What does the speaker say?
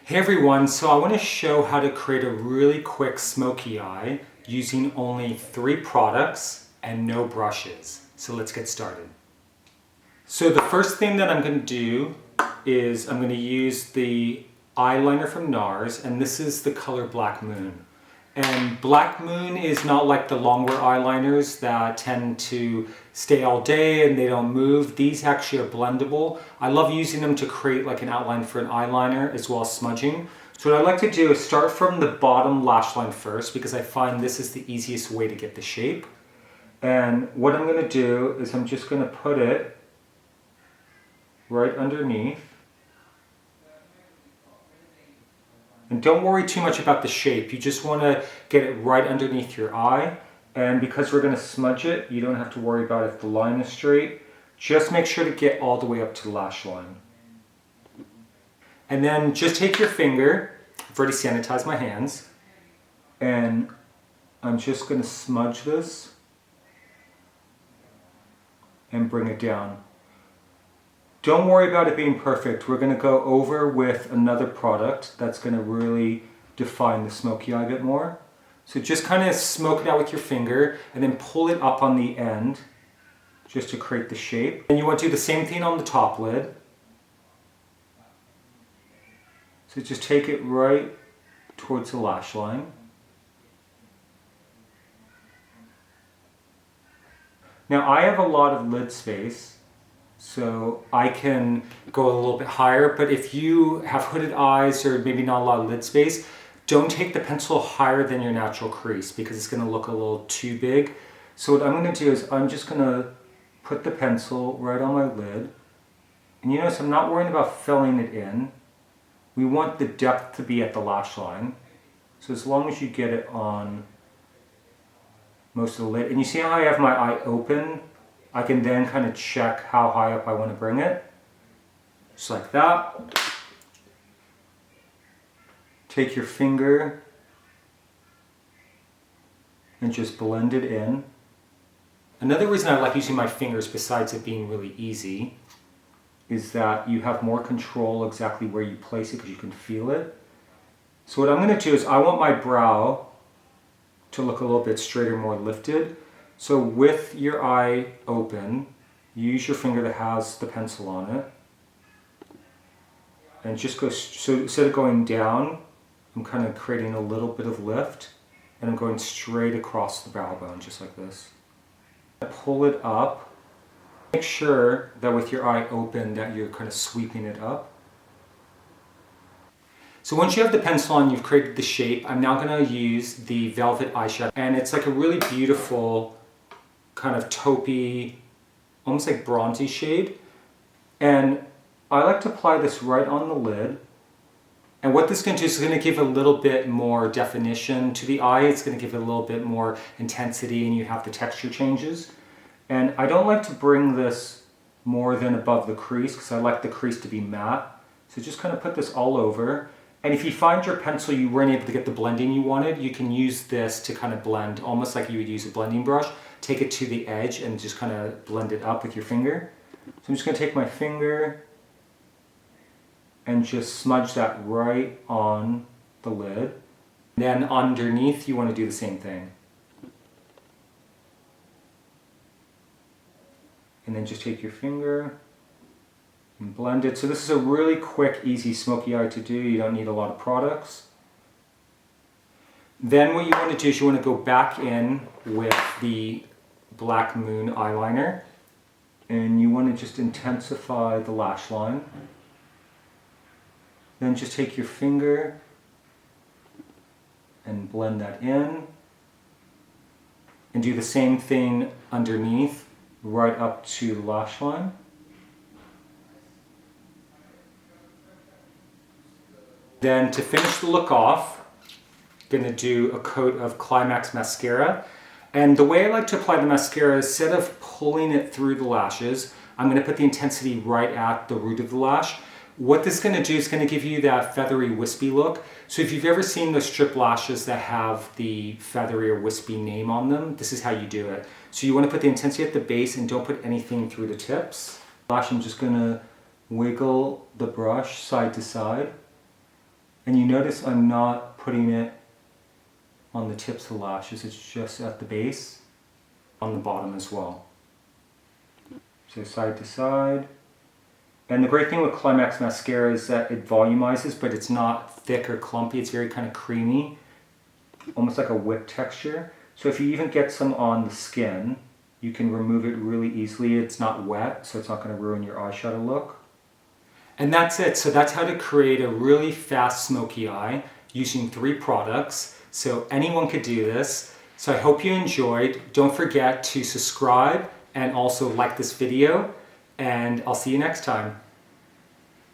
Hey everyone, so I want to show how to create a really quick smoky eye using only 3 products and no brushes. So let's get started. So the first thing that I'm going to do is I'm going to use the eyeliner from NARS, and this is the color Black Moon. And Black Moon is not like the longwear eyeliners that tend to stay all day and they don't move. These actually are blendable. I love using them to create like an outline for an eyeliner as well as smudging. So what I like to do is start from the bottom lash line first because I find this is the easiest way to get the shape. And what I'm going to do is I'm just going to put it right underneath. And don't worry too much about the shape. You just want to get it right underneath your eye. And because we're going to smudge it, you don't have to worry about if the line is straight. Just make sure to get all the way up to the lash line. And then just take your finger, I've already sanitized my hands, and I'm just going to smudge this and bring it down. Don't worry about it being perfect. We're going to go over with another product that's going to really define the smoky eye a bit more. So just kind of smoke it out with your finger and then pull it up on the end just to create the shape. And you want to do the same thing on the top lid. So just take it right towards the lash line. Now I have a lot of lid space, so I can go a little bit higher, but if you have hooded eyes or maybe not a lot of lid space, don't take the pencil higher than your natural crease because it's going to look a little too big. So what I'm going to do is I'm just going to put the pencil right on my lid. And you notice I'm not worrying about filling it in. We want the depth to be at the lash line. So as long as you get it on most of the lid, and you see how I have my eye open, I can then kind of check how high up I want to bring it. Just like that. Take your finger and just blend it in. Another reason I like using my fingers, besides it being really easy, is that you have more control exactly where you place it because you can feel it. So what I'm going to do is I want my brow to look a little bit straighter, more lifted. So with your eye open, use your finger that has the pencil on it. And just go, so instead of going down, I'm kind of creating a little bit of lift. And I'm going straight across the brow bone, just like this. Pull it up. Make sure that with your eye open that you're kind of sweeping it up. So once you have the pencil on, you've created the shape, I'm now going to use the Velvet eyeshadow. And it's like a really beautiful kind of taupey, almost like bronzy shade. And I like to apply this right on the lid. And what this is going to do is going to give a little bit more definition to the eye. It's going to give it a little bit more intensity, and you have the texture changes. And I don't like to bring this more than above the crease because I like the crease to be matte. So just kind of put this all over. And if you find your pencil you weren't able to get the blending you wanted, you can use this to kind of blend, almost like you would use a blending brush. Take it to the edge and just kind of blend it up with your finger. So I'm just going to take my finger and just smudge that right on the lid. And then underneath you want to do the same thing. And then just take your finger and blend it. So this is a really quick, easy smoky eye to do. You don't need a lot of products. Then what you want to do is you want to go back in with the Black Moon eyeliner. And you want to just intensify the lash line. Then just take your finger and blend that in. And do the same thing underneath, right up to the lash line. Then to finish the look off, I'm going to do a coat of Climax mascara. And the way I like to apply the mascara is instead of pulling it through the lashes, I'm going to put the intensity right at the root of the lash. What this is going to do is going to give you that feathery, wispy look. So if you've ever seen those strip lashes that have the feathery or wispy name on them, this is how you do it. So you want to put the intensity at the base and don't put anything through the tips. I'm just going to wiggle the brush side to side. And you notice I'm not putting it on the tips of the lashes, it's just at the base, on the bottom as well. So side to side. And the great thing with Climax mascara is that it volumizes, but it's not thick or clumpy. It's very kind of creamy, almost like a whip texture. So if you even get some on the skin, you can remove it really easily. It's not wet, so it's not going to ruin your eyeshadow look. And that's it. So that's how to create a really fast smoky eye using 3 products. So anyone could do this. So I hope you enjoyed. Don't forget to subscribe and also like this video. And I'll see you next time.